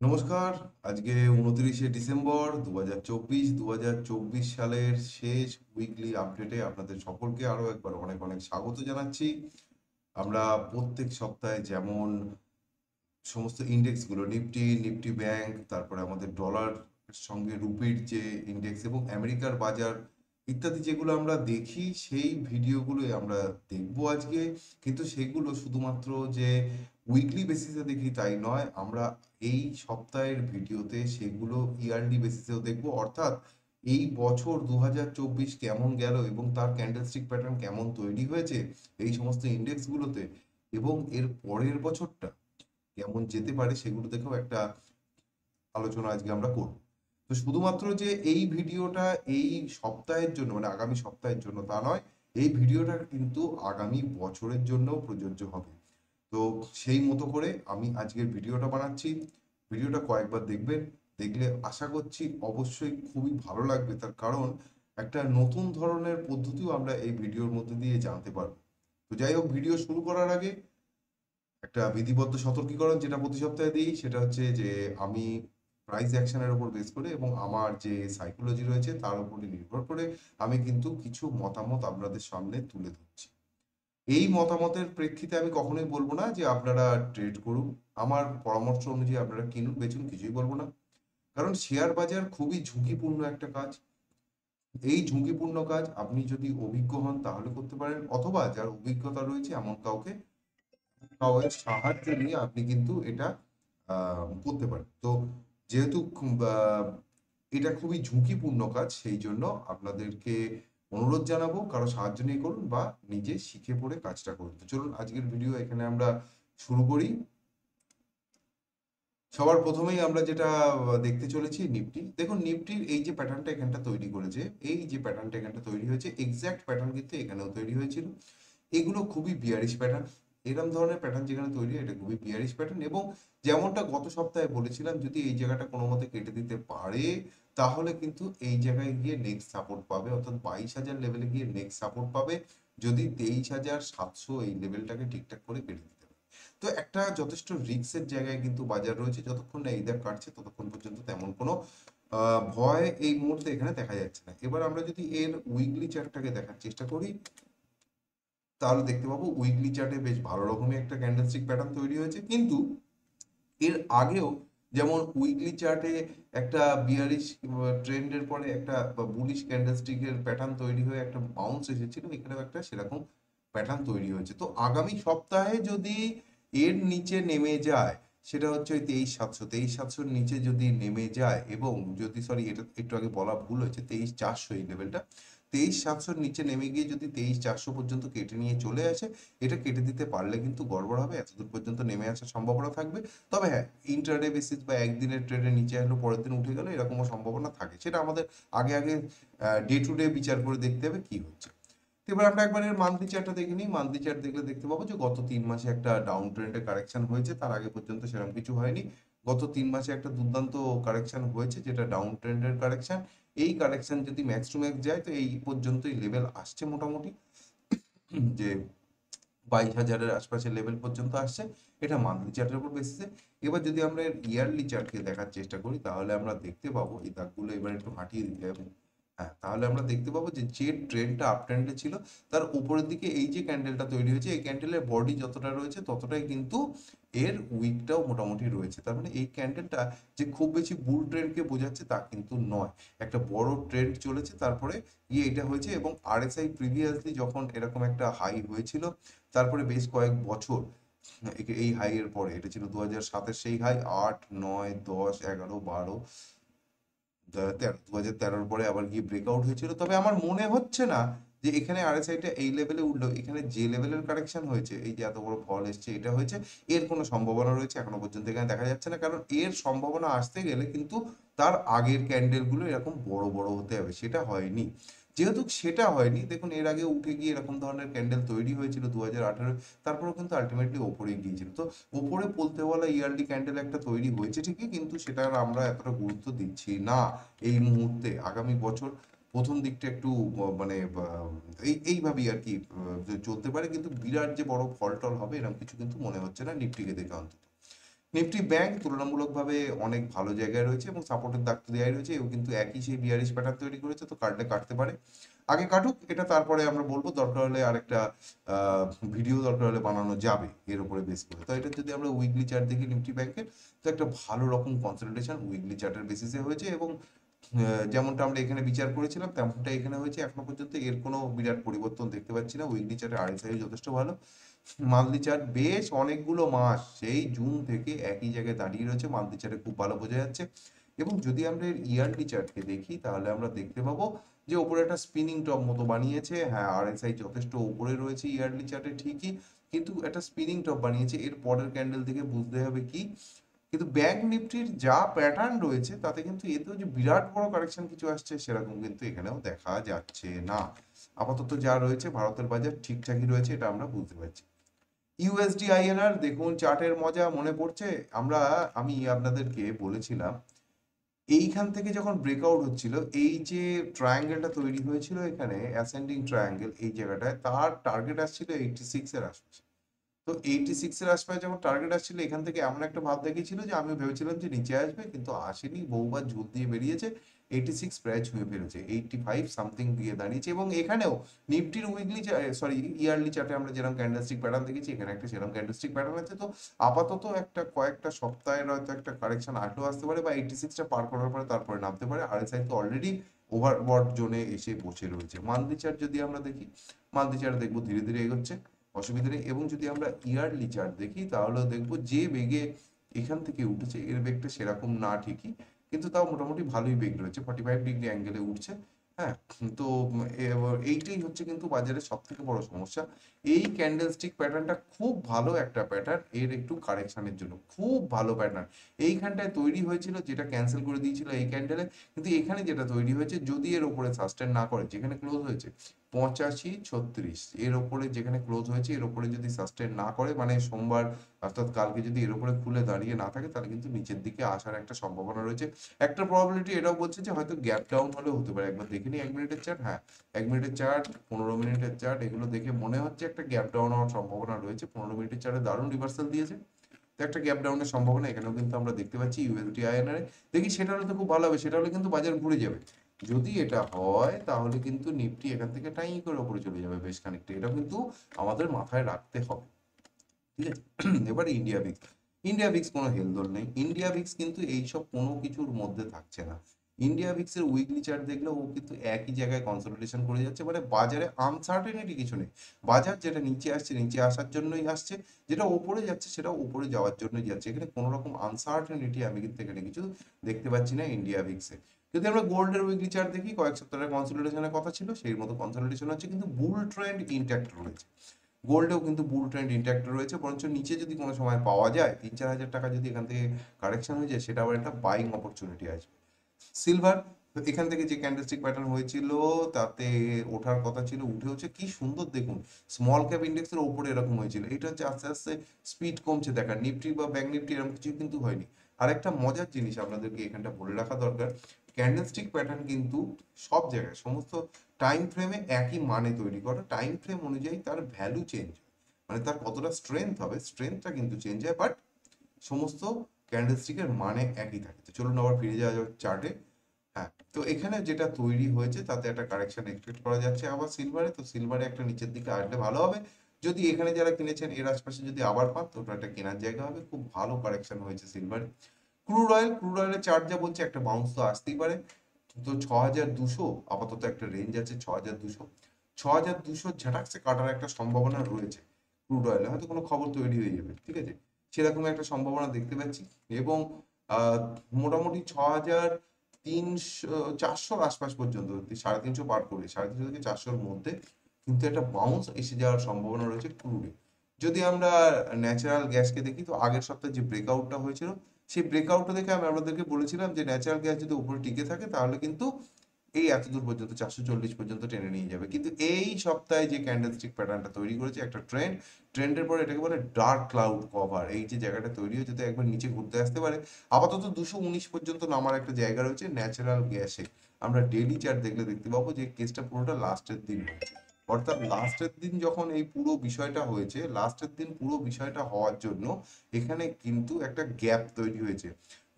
নমস্কার। আজকে 29শে ডিসেম্বর 2024 সালের শেষ উইকলি আপডেটে আপনাদের সকলকে আরো একবার অনেক অনেক স্বাগত জানাচ্ছি। আমরা প্রত্যেক সপ্তাহে যেমন সমস্ত ইন্ডেক্সগুলো নিফটি ব্যাংক, তারপরে আমাদের ডলার সঙ্গে রুপির যে ইন্ডেক্স এবং আমেরিকার বাজার ইত্যাদি যেগুলো আমরা দেখি, সেই ভিডিওগুলোই আমরা দেখবো আজকে। কিন্তু সেগুলো শুধুমাত্র যে উইকলি বেসিসে দেখি তাই নয়, আমরা এই সপ্তাহের ভিডিওতে সেগুলো ইয়ারলি বেসিসেও দেখবো। অর্থাৎ এই বছর 2024 কেমন গেল এবং তার ক্যান্ডেলস্টিক প্যাটার্ন কেমন তৈরি হয়েছে এই সমস্ত ইন্ডেক্সগুলোতে, এবং এর পরের বছরটা কেমন যেতে পারে সেগুলো দেখেও একটা আলোচনা আজকে আমরা করব। তো শুধুমাত্র যে এই ভিডিওটা এই সপ্তাহের জন্য, মানে আগামী সপ্তাহের জন্য তা নয়, এই ভিডিওটা কিন্তু আগামী বছরের জন্য প্রযোজ্য হবে। তো সেই মতো করে আমি আজকের ভিডিওটা বানাচ্ছি। ভিডিওটা কয়েকবার দেখবেন, দেখলে আশা করছি অবশ্যই খুবই ভালো লাগবে। তার কারণ একটা নতুন ধরনের পদ্ধতিও আমরা এই ভিডিওর মধ্যে দিয়ে জানতে পারবো। তো যাই হোক, ভিডিও শুরু করার আগে একটা বিধিবদ্ধ সতর্কীকরণ যেটা প্রতি সপ্তাহে দিই, সেটা হচ্ছে যে আমি প্রাইস অ্যাকশনের উপর বেস করে এবং আমার যে সাইকোলজি রয়েছে তার উপরে নির্ভর করে আমি কিন্তু কিছু মতামত আপনাদের সামনে তুলে ধরছি। এই মতামতের প্রেক্ষিতে আমি কখনোই বলবো না যে আপনারা ট্রেড করুন, আমার পরামর্শ অনুযায়ী আপনারা কিনুন বেচুন, কিছুই বলবো না। কারণ শেয়ার বাজার খুবই ঝুঁকিপূর্ণ একটা কাজ। এই ঝুঁকিপূর্ণ কাজ আপনি যদি অভিজ্ঞ হন তাহলে করতে পারেন, অথবা যার অভিজ্ঞতা রয়েছে এমন কাউকে সাহায্য নিয়ে আপনি কিন্তু এটা করতে পারেন। তো যেহেতু এটা খুবই ঝুঁকিপূর্ণ কাজ, সেই জন্য আপনাদেরকে অনুরোধ জানাবো কারো সাহায্য নিয়ে করুন বা নিজে শিখে পড়ে কাজটা করুন। তো চলুন আজকের ভিডিও এখানে আমরা শুরু করি। সবার প্রথমেই আমরা যেটা দেখতে চলেছি নিফটি। দেখুন, নিফটির এই যে প্যাটার্নটা এখানটা তৈরি করেছে, এই যে প্যাটার্নটা এখানটা তৈরি হয়েছে, এক্সাক্ট প্যাটার্ন কিন্তু এখানেও তৈরি হয়েছিল। এগুলো খুবই বিয়ারিশ প্যাটার্ন। এরকম ধরনের প্যাটার্ন যেখানে তৈরি হয় এটা খুবই বিয়ারিশ প্যাটার্ন, এবং যেমনটা গত সপ্তাহে বলেছিলাম, যদি এই জায়গাটা কোনো মতে কেটে দিতে পারে তাহলে কিন্তু এই জায়গায় গিয়ে নেক্সট সাপোর্ট পাবে, অর্থাৎ 22,000 লেভেলে গিয়ে নেক্সট সাপোর্ট পাবে যদি 23,700 এই লেভেলটাকে ঠিকঠাক করে কেটে দিতে পারে। তো একটা যথেষ্ট রিস্কের জায়গায় কিন্তু বাজার রয়েছে, যতক্ষণ না এই ধাপ কাটছে ততক্ষণ পর্যন্ত তেমন কোনো ভয় এই মুহূর্তে এখানে দেখা যাচ্ছে না। এবার আমরা যদি এর উইকলি চার্টটাকে দেখার চেষ্টা করি তাহলে দেখতে পাবো উইকলি চার্টে বেশ ভালো রকমের একটা ক্যান্ডেলস্টিক প্যাটার্ন তৈরি হয়েছে। কিন্তু এর আগেও যেমন উইকলি চার্টে একটা বিয়ারিশ ট্রেন্ডের পরে একটা বুলিশ ক্যান্ডেলস্টিকের প্যাটার্ন তৈরি হয়ে একটা বাউন্স এসেছিল, এখানেও একটা সেরকম প্যাটার্ন তৈরি হয়েছে। তো আগামী সপ্তাহে যদি এর নিচে নেমে যায়, সেটা হচ্ছে ওই 23,700 নিচে যদি নেমে যায়, এবং যদি সরি এটা একটু আগে বলা ভুল হয়েছে, 23,400 এই লেভেলটা, 23,700 নিচে নেমে গিয়ে যদি 23,400 পর্যন্ত কেটে নিয়ে চলে আসে, এটা কেটে দিতে পারলে কিন্তু গড়বড় হবে, এতদূর পর্যন্ত নেমে আসার সম্ভাবনা থাকবে। তবে হ্যাঁ, ইন্টারডে বেসিস বা একদিনের ট্রেডে নিচে আসলো পরের দিন উঠে গেল, এরকমও সম্ভাবনা থাকে। সেটা আমাদের আগে আগে ডে টু ডে বিচার করে দেখতে হবে কি হচ্ছে। তো এবার আমরা একবার এর মান্থলি চার্টটা দেখে নিই। মান্থলি চার্ট দেখলে দেখতে পাবো যে গত 3 মাসে একটা ডাউন ট্রেন্ডে কারেকশন হয়েছে, তার আগে পর্যন্ত সেরকম কিছু হয়নি। গত 3 মাসে একটা দুর্দান্ত কারেকশন হয়েছে, যেটা ডাউন ট্রেন্ডের কারেকশন। এই কারেকশন যদি ম্যাক্স টু ম্যাক্স যায় তো এই পর্যন্তই লেভেল আসছে মোটামুটি, যে 22,000-এর আশপাশের লেভেল পর্যন্ত আসছে। এটা মান্থলি চার্টের উপর বেসিসে। এবার যদি আমরা এর ইয়ারলি চার্টকে দেখার চেষ্টা করি তাহলে আমরা দেখতে পাবো, এই দাগগুলো এবার একটু হাঁটিয়ে দিতে হবে। হ্যাঁ, তাহলে আমরা দেখতে পাবো যে যে ট্রেন্ডটা আপ ট্রেন্ডে ছিল তার উপরের দিকে এই যে ক্যান্ডেলটা তৈরি হয়েছে, এই ক্যান্ডেলের বডি যতটা রয়েছে ততটাই কিন্তু এর উইকটাও মোটামুটি রয়েছে। তার মানে এই ক্যান্ডেলটা যে খুব বেশি বুল ট্রেন্ডকে বোঝাচ্ছে তা কিন্তু নয়, একটা বড় ট্রেন্ড চলেছে তারপরে গিয়ে এটা হয়েছে। এবং আরএসআই প্রিভিয়াসলি যখন এরকম একটা হাই হয়েছিল, তারপরে বেশ কয়েক বছর এই হাই এর পরে, এটা ছিল 2007-এর সেই হাই, 8, 9, 10, 11, 12, 13, 2013-র পরে আবার গিয়ে ব্রেকআউট হয়েছিল। তবে আমার মনে হচ্ছে না যে এখানে আরএসআইটা এই লেভেলে উঠলো, এখানে যে লেভেলের কারেকশন হয়েছে, এই যে এত বড় ফল এসছে এটা হয়েছে, এর কোনো সম্ভাবনা রয়েছে এখনো পর্যন্ত এখানে দেখা যাচ্ছে না। কারণ এর সম্ভাবনা আসতে গেলে কিন্তু তার আগের ক্যান্ডেলগুলো এরকম বড় বড় হতে হবে, সেটা হয়নি। যেহেতু সেটা হয়নি, দেখুন এর আগে উঠে গিয়ে এরকম ধরনের ক্যান্ডেল তৈরি হয়েছিল 2018, তারপরেও কিন্তু আলটিমেটলি ওপরে গিয়েছিল। তো ওপরে বলতে বলা ইয়ারলি ক্যান্ডেল একটা তৈরি হয়েছে ঠিকই, কিন্তু সেটা আর আমরা এতটা গুরুত্ব দিচ্ছি না এই মুহূর্তে। আগামী বছর প্রথম দিকটা একটু মানে এইভাবেই আর কি চলতে পারে, কিন্তু বিরাট যে বড় ফল টল হবে এরকম কিছু কিন্তু মনে হচ্ছে না নিফটিকে দেখে অন্তত। নিফটি ব্যাংক তুলনামূলকভাবে অনেক ভালো জায়গায় রয়েছে এবং সাপোর্টের দাগ তো দেওয়াই রয়েছে, এও কিন্তু একই সেই বিয়ারিশ প্যাটার্ন তৈরি করেছে, তো কাটলে কাটতে পারে। আগে কাটুক, এটা তারপরে আমরা বলবো, দরকার হলে আরেকটা ভিডিও দরকার হলে বানানো যাবে এর উপরে বেস করে। তো এটা যদি আমরা উইকলি চার্ট দেখি নিফটি ব্যাংকের, তো একটা ভালো রকম কনসলিডেশন উইকলি চার্টের বেসিসে হয়েছে এবং যেমনটা আমরা এখানে বিচার করেছিলাম তেমনটা এখানে হয়েছে। এখনো পর্যন্ত এর কোনো বিরাট পরিবর্তন দেখতে পাচ্ছি না। উইকলি চার্টের আরএসআই যথেষ্ট ভালো। মান্থলি চার্ট বেশ অনেকগুলো মাস সেই জুন থেকে একই জায়গায় দাঁড়িয়ে রয়েছে, মান্থলি চার্টে খুব ভালো বোঝা যাচ্ছে। এবং যদি আমরা এর ইয়ারলি চার্টকে দেখি তাহলে আমরা দেখতে পাবো যে ওপরে একটা স্পিনিং টপ মতো বানিয়েছে। হ্যাঁ, আরএসআই যথেষ্ট উপরে রয়েছে ইয়ারলি চার্টে ঠিকই, কিন্তু একটা স্পিনিং টপ বানিয়েছে। এর পরের ক্যান্ডেল থেকে বুঝতে হবে কি, কিন্তু ব্যাংক নিফটির যা প্যাটার্ন রয়েছে তাতে কিন্তু এতেও যে বিরাট বড় কারেকশন কিছু আসছে সেরকম কিন্তু এখানেও দেখা যাচ্ছে না। আপাতত যা রয়েছে ভারতের বাজার ঠিকঠাকই রয়েছে, এটা আমরা বুঝতে পারছি। ইউএসডি আইএনআর দেখুন, চার্টের মজা মনে পড়ছে। আমি আপনাদেরকে বলেছিলাম এইখান থেকে যখন ব্রেকআউট হচ্ছিল, এই যে ট্রায়াঙ্গেলটা তৈরি হয়েছিল এখানে অ্যাসেন্ডিং ট্রায়াঙ্গেল, এই জায়গাটায় তার টার্গেট আসছিল 86 এর আশপাশে। তো 86 এর আশপাশে যখন টার্গেট আসছিল, এখান থেকে এমন একটা ভাব দেখিয়েছিল যে আমি ভেবেছিলাম যে নিচে আসবে, কিন্তু আসেনি, বহুবার ঝুল দিয়ে বেরিয়েছে। 86 প্রায় ছুঁয়ে ফেলেছে, 85 সামথিং দিয়ে দাঁড়িয়েছে। এবং এখানেও নিফটির উইকলি সরি ইয়ারলি চার্টে আমরা যেরকম ক্যান্ডেলস্টিক প্যাটার্ন দেখেছি, এখানে একটা সেরকম ক্যান্ডেলস্টিক প্যাটার্ন আছে। তো আপাতত একটা কয়েকটা সপ্তাহের হয়তো একটা কারেকশন আসলেও আসতে পারে, বা 86টা পার করার পরে তারপরে নামতে পারে। আরএসআই তো অলরেডি ওভারবট জোনে এসে বসে রয়েছে। মান্থলি চার্ট যদি আমরা দেখি, মান্থলি চার্ট দেখবো ধীরে ধীরে এগোচ্ছে, অসুবিধা নেই। এবং যদি আমরা ইয়ারলি চার্ট দেখি তাহলেও দেখবো যে বেগে এখান থেকে উঠেছে, এর বেগটা সেরকম না ঠিকই, কিন্তু তাও মোটামুটি ভালোই বেগ রয়েছে, 45 ডিগ্রি অ্যাঙ্গেলে উঠছে। হ্যাঁ, তো এইটাই হচ্ছে কিন্তু বাজারের সব থেকে বড় সমস্যা। এই ক্যান্ডেলস্টিক প্যাটার্নটা খুব ভালো একটা প্যাটার্ন, এর একটু কারেকশনের জন্য খুব ভালো প্যাটার্ন। এইখানটায় তৈরি হয়েছিল, যেটা ক্যান্সেল করে দিয়েছিল এই ক্যান্ডেলে, কিন্তু এখানে যেটা তৈরি হয়েছে যদি এর ওপরে সাস্টেন না করে, যেখানে ক্লোজ হয়েছে 85-36, এর ওপরে যেখানে ক্লোজ হয়েছে এর ওপরে যদি সাস্টেন না করে, মানে সোমবার অর্থাৎ কালকে যদি এর ওপরে খুলে দাঁড়িয়ে না থাকে, তাহলে কিন্তু নিচের দিকে আসার একটা সম্ভাবনা রয়েছে। একটা প্রবাবিলিটি এটাও বলছে যে হয়তো গ্যাপ ডাউন হলেও হতে পারে। একবার দেখে নিই 1 মিনিটের চার্ট। হ্যাঁ, 1 মিনিটের চার্ট, 15 মিনিটের চার্ট, এগুলো দেখে মনে হচ্ছে একটা গ্যাপ ডাউন হওয়ার সম্ভাবনা রয়েছে। 15 মিনিটের চার্টে দারুণ রিভার্সাল দিয়েছে, তো একটা গ্যাপ ডাউনের সম্ভাবনা এখানেও কিন্তু আমরা দেখতে পাচ্ছি ইউএসডি আইএনআর। দেখি সেটা হলে তো খুব ভালো হবে, সেটা হলে কিন্তু বাজার ঘুরে যাবে। যদি এটা হয় তাহলে কিন্তু নিফটি এখান থেকে টাই করে উপরে চলে যাবে বেশ খানিকটা, এটাও কিন্তু আমাদের মাথায় রাখতে হবে। ঠিক আছে, এবারে ইন্ডিয়া ভিক্স। ইন্ডিয়া ভিক্স কোনো হেলদোল নেই, ইন্ডিয়া ভিক্স কিন্তু এইসব কোনো কিছুর মধ্যে থাকছে না। ইন্ডিয়া ভিক্সের উইকলি চার্ট দেখলে ও কিন্তু একই জায়গায় কনসলিডেশন করে যাচ্ছে, মানে বাজারে আনসার্টেনিটি কিছু নেই। বাজার যেটা নিচে আসছে নিচে আসার জন্যই আসছে, যেটা ওপরে যাচ্ছে সেটা ওপরে যাওয়ার জন্যই যাচ্ছে। এখানে কোনো রকম আনসার্টেনিটি আমি কিন্তু এখানে কিছু দেখতে পাচ্ছি না ইন্ডিয়া ভিক্সে। যদি আমরা গোল্ডের উইকলি চার্ট দেখি, কয়েক সপ্তাহের কনসলিডেশনের কথা ছিল, সেই মতো কনসলিডেশন হচ্ছে, কিন্তু বুল ট্রেন্ড ইনট্যাক্ট রয়েছে। গোল্ডেও কিন্তু বুল ট্রেন্ড ইন্ট্যাক্ট রয়েছে, বরঞ্চ নিচে যদি কোনো সময় পাওয়া যায় 3-4 হাজার টাকা যদি এখান থেকে কারেকশন হয়ে যায়, সেটা আবার একটা বাইং অপরচুনিটি আসবে। সিলভার, এখান থেকে যে ক্যান্ডেলস্টিক প্যাটার্ন হয়েছিল তাতে ওঠার কথা ছিল, উঠে হচ্ছে কি সুন্দর দেখুন। স্মল ক্যাপ ইন্ডেক্সের ওপরে এরকম হয়েছিল, এটা হচ্ছে আস্তে আস্তে স্পিড কমছে দেখা। নিফটি বা ব্যাংক নিফটি এরকম কিছু কিন্তু হয়নি। আর একটা মজার জিনিস আপনাদেরকে এখানটা বলে রাখা দরকার, ক্যান্ডেলস্টিক প্যাটার্ন কিন্তু সব জায়গায় সমস্ত টাইম ফ্রেমে একই মানে তৈরি করা, টাইম ফ্রেম অনুযায়ী তার ভ্যালু চেঞ্জ, মানে তার কতটা স্ট্রেংথ হবে স্ট্রেংথটা কিন্তু চেঞ্জ হয়, বাট সমস্ত ক্যান্ডেলস্টিকের মানে একই থাকে। তো চলুন আবার ফিরে যাওয়া যাক চার্টে। হ্যাঁ, তো এখানে যেটা তৈরি হয়েছে তাতে একটা কারেকশন এক্সপেক্ট করা যাচ্ছে আবার সিলভারে। তো সিলভারে একটা নিচের দিকে আসলে ভালো হবে, যদি এখানে যারা কিনেছেন এর আশপাশে যদি আবার পান তো ওটা একটা কেনার জায়গা হবে। খুব ভালো কারেকশন হয়েছে সিলভারে। ক্রুড অয়েলের চার্ট যা বলছে একটা বাউন্স তো আসতেই পারে। তো 6200 আপাতত একটা রেঞ্জ আছে, 6200, 6200 ঝাটাকসে কাটার একটা সম্ভাবনা রয়েছে। ক্রুড অয়েলে হয়তো কোনো খবর তৈরি হয়ে যাবে, ঠিক আছে, সেরকম একটা সম্ভাবনা দেখতে পাচ্ছি। এবং আহ, মোটামুটি 6300-400 আশপাশ পর্যন্ত, 350 পার করে 350 থেকে 400-র মধ্যে কিন্তু একটা বাউন্স এসে যাওয়ার সম্ভাবনা রয়েছে ক্রুডে। যদি আমরা ন্যাচারাল গ্যাসকে দেখি, তো আগের সপ্তাহে যে ব্রেকআউটটা হয়েছিল সেই ব্রেকআউটটা দেখে আমি আপনাদেরকে বলেছিলাম যে ন্যাচারাল গ্যাস যদি উপরে টিকে থাকে তাহলে কিন্তু এই এত দূর পর্যন্ত 440 পর্যন্ত টেনে নিয়ে যাবে। কিন্তু এই সপ্তাহে যে ক্যান্ডেলস্টিক প্যাটার্নটা তৈরি করেছে একটা ট্রেন্ডের পরে এটাকে বলে ডার্ক ক্লাউড কভার, এই যে জায়গাটা তৈরি হয়েছে, তো একবার নিচে ঘুরতে আসতে পারে। আপাতত 219 পর্যন্ত নামার একটা জায়গা রয়েছে ন্যাচারাল গ্যাসে। আমরা ডেইলি চার্ট দেখলে দেখতে পাবো যে কেসটা পুরোটা লাস্টের দিন রয়েছে। অর্থাৎ লাস্টের দিন যখন এই পুরো বিষয়টা হয়েছে, লাস্টের দিন পুরো বিষয়টা হওয়ার জন্য এখানে কিন্তু একটা গ্যাপ তৈরি হয়েছে।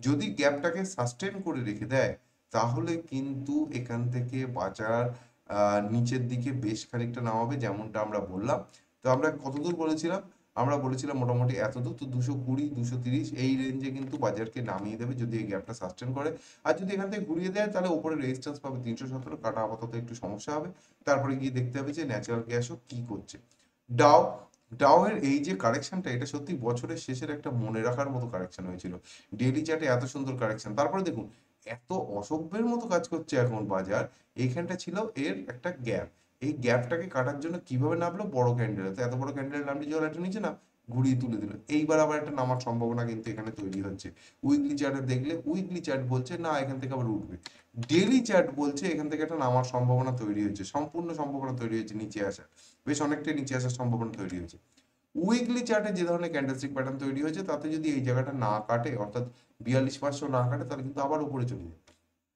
যদি গ্যাপটাকে সাস্টেন করে রেখে দেয়, তাহলে কিন্তু এখান থেকে বাজার নিচের দিকে বেশ খানিকটা নামাবে, যেমনটা আমরা বললাম। তো আমরা কতদূর বলেছিলাম? আমরা বলেছিলাম মোটামুটি এতদূর, তো 220 230 এই রেঞ্জে কিন্তু বাজারকে নামিয়ে দেবে যদি এই গ্যাপটা সাস্টেন করে। আর যদি এখান থেকে ঘুরিয়ে দেয়, তাহলে উপরে রেজিস্ট্যান্স পাবে 317, কাটা আপাতত একটু সমস্যা হবে। তারপরে গিয়ে দেখতে হবে যে ন্যাচারাল গ্যাসও কি করছে। ডাও ডাও এর এই যে কারেকশনটা, এটা সত্যি বছরের শেষের একটা মনে রাখার মতো কারেকশন হয়েছিল। ডেইলি চার্টে এত সুন্দর কারেকশন, তারপরে দেখুন এত অসভ্যের মতো কাজ করছে এখন বাজার। এইখানটা ছিল এর একটা গ্যাপ, এই গ্যাপটাকে কাটার জন্য কিভাবে নামলো? বড় ক্যান্ডেল, তো এত বড় ক্যান্ডেল নামলে যখন একটা নিচে না ঘুরিয়ে তুলে দিল, এইবার আবার একটা নামার সম্ভাবনা কিন্তু এখানে তৈরি হচ্ছে। উইকলি চার্টে দেখলে উইকলি চার্ট বলছে না এখান থেকে আবার উঠবে, ডেইলি চার্ট বলছে এখান থেকে একটা নামার সম্ভাবনা তৈরি হয়েছে, সম্পূর্ণ সম্ভাবনা তৈরি হয়েছে নিচে আসার, বেশ অনেকটাই নিচে আসার সম্ভাবনা তৈরি হয়েছে। উইকলি চার্টে যে ধরনের ক্যান্ডেলস্টিক প্যাটার্ন তৈরি হয়েছে, তাতে যদি এই জায়গাটা না কাটে, অর্থাৎ 42,500 না কাটে, তাহলে কিন্তু আবার উপরে চলে যাবে,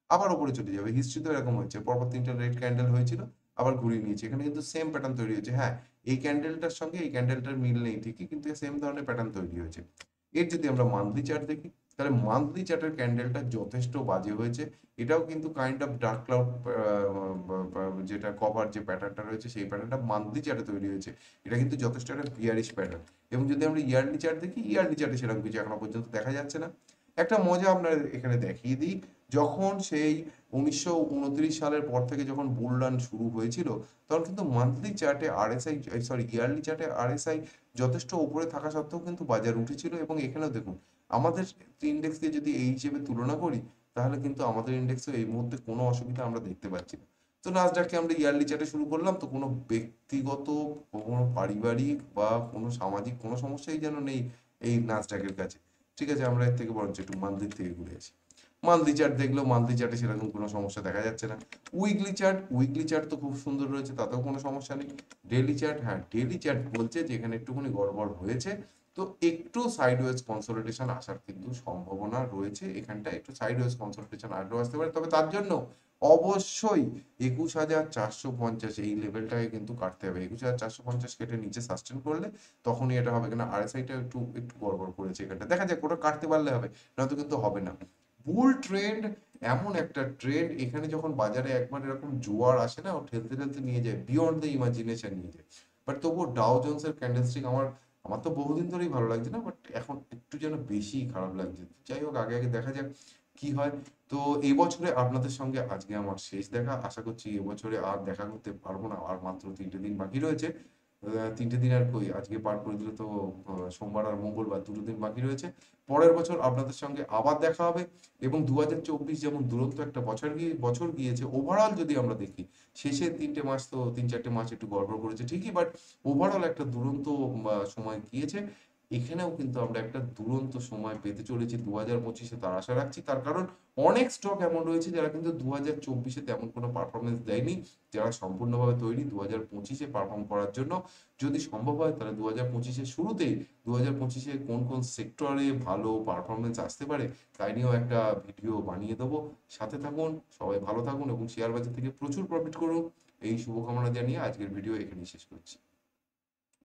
আবার উপরে চলে যাবে। হিস্ট্রিতেও এরকম হয়েছে, পরপর 3টা রেড ক্যান্ডেল হয়েছিল, আবার ঘুরিয়ে নিয়েছে। এখানে কিন্তু সেম প্যাটার্ন তৈরি হয়েছে। হ্যাঁ, এই ক্যান্ডেলটার সঙ্গে এই ক্যান্ডেলটার মিল নেই ঠিকই, কিন্তু সেম ধরনের প্যাটার্ন তৈরি হয়েছে। এর যদি আমরা মান্থলি চার্ট দেখি, তাহলে মান্থলি চার্টের ক্যান্ডেলটা যথেষ্ট বাজে হয়েছে। এটাও কিন্তু কাইন্ড অফ ডার্ক ক্লাউড, যেটা কভার যে প্যাটার্নটা রয়েছে, সেই প্যাটার্নটা মান্থলি চার্টে তৈরি হয়েছে। এটা কিন্তু যথেষ্ট একটা বিয়ারিশ প্যাটার্ন। এবং যদি আমরা ইয়ারলি চার্ট দেখি, ইয়ারলি চার্টে সেরকম কিছু এখনো পর্যন্ত দেখা যাচ্ছে না। একটা মজা আমরা এখানে দেখিয়ে দিই, যখন সেই 1929 সালের পর থেকে যখন বুল রান শুরু হয়েছিল, তখন কিন্তু মান্থলি চার্টে আরএসআই, সরি ইয়ারলি চার্টে আরএসআই যথেষ্ট উপরে থাকা সত্ত্বেও কিন্তু বাজার উঠেছিল। এবং এখানেও দেখুন, আমাদের ইন্ডেক্সকে যদি এই হিসেবে তুলনা করি, তাহলে কিন্তু আমাদের ইন্ডেক্সে এই মুহূর্তে কোনো অসুবিধা আমরা দেখতে পাচ্ছি না। তো নাসডাককে আমরা ইয়ারলি চার্টে শুরু করলাম, তো কোনো ব্যক্তিগত, কোনো পারিবারিক বা কোনো সামাজিক কোনো সমস্যাই যেন নেই এই নাসডাকের কাছে। ঠিক আছে, আমরা এর থেকে বরঞ্চ একটু মান্থলির থেকে ঘুরে আসি। মান্থলি চার্ট দেখলেও মান্থলি চার্টে সেরকম কোনো সমস্যা দেখা যাচ্ছে না। উইকলি চার্ট তো খুব সুন্দর রয়েছে, তাতেও কোনো সমস্যা নেই। ডেইলি চার্ট, হ্যাঁ ডেইলি চার্ট বলছে যে এখানে একটুখানি গড়বড় হয়েছে, তো একটু সাইডওয়েজ কনসলিডেশন আসার কিন্তু সম্ভাবনা রয়েছে। এখানটা একটু সাইডওয়েজ কনসলিডেশন আরও আসতে পারে, তবে তার জন্য অবশ্যই 21,450 এই লেভেলটাকে কিন্তু কাটতে হবে। 21,450 কেটে নিচে সাস্টেন করলে তখনই এটা হবে। কেন আরএসআইটা একটু একটু গড়বড় করেছে এখানটা, দেখা যাক ওটা কাটতে পারলে হবে, নয়তো কিন্তু হবে না। বুল ট্রেন্ড এমন একটা ট্রেন্ড, এখানে যখন বাজারে একবার এরকম জোয়ার আসে না, ও ঠেলতে ঠেলতে নিয়ে যায়, বিয়ন্ড দ্য ইমাজিনেশন নিয়ে যায়। বাট তবুও ডাও জোন্সের ক্যান্ডেলস্টিক আমার আমার তো বহুদিন ধরেই ভালো লাগছে না, বাট এখন একটু যেন বেশি খারাপ লাগছে। যাই হোক, আগে আগে দেখা যাক কি হয়। তো এই বছরে আপনাদের সঙ্গে আজকে আমার শেষ দেখা, আশা করছি এবছরে আর দেখা করতে পারবো না, আর মাত্র 3টে দিন বাকি রয়েছে। 3টে দিন আর কই, আজকে পার করে দিলে তো সোমবার আর মঙ্গলবার 2টো দিন বাকি রয়েছে। পরের বছর আপনাদের সঙ্গে আবার দেখা হবে। এবং 2024 যেমন দুরন্ত একটা বছর গিয়েছে, ওভারঅল যদি আমরা দেখি, শেষের 3টে মাস তো 3-4টে মাস একটু গড়বড় করেছে ঠিকই, বাট ওভারঅল একটা দুরন্ত সময় গিয়েছে। এখানেও কিন্তু আমরা একটা দুরন্ত সময় পেতে চলেছি 2025-এ, তার আশা রাখছি। তার কারণ অনেক স্টক এমন রয়েছে যারা কিন্তু 2024-এ তেমন কোনো পারফরমেন্স দেয়নি, যারা সম্পূর্ণভাবে তৈরি 2025-এ পারফর্ম করার জন্য। যদি সম্ভব হয় তাহলে 2025-এর শুরুতেই 2025-এ কোন কোন সেক্টরে ভালো পারফরমেন্স আসতে পারে তাই নিয়েও একটা ভিডিও বানিয়ে দেবো। সাথে থাকুন, সবাই ভালো থাকুন এবং শেয়ার বাজার থেকে প্রচুর প্রফিট করুন, এই শুভকামনা জানিয়ে আজকের ভিডিও এখানেই শেষ করছি।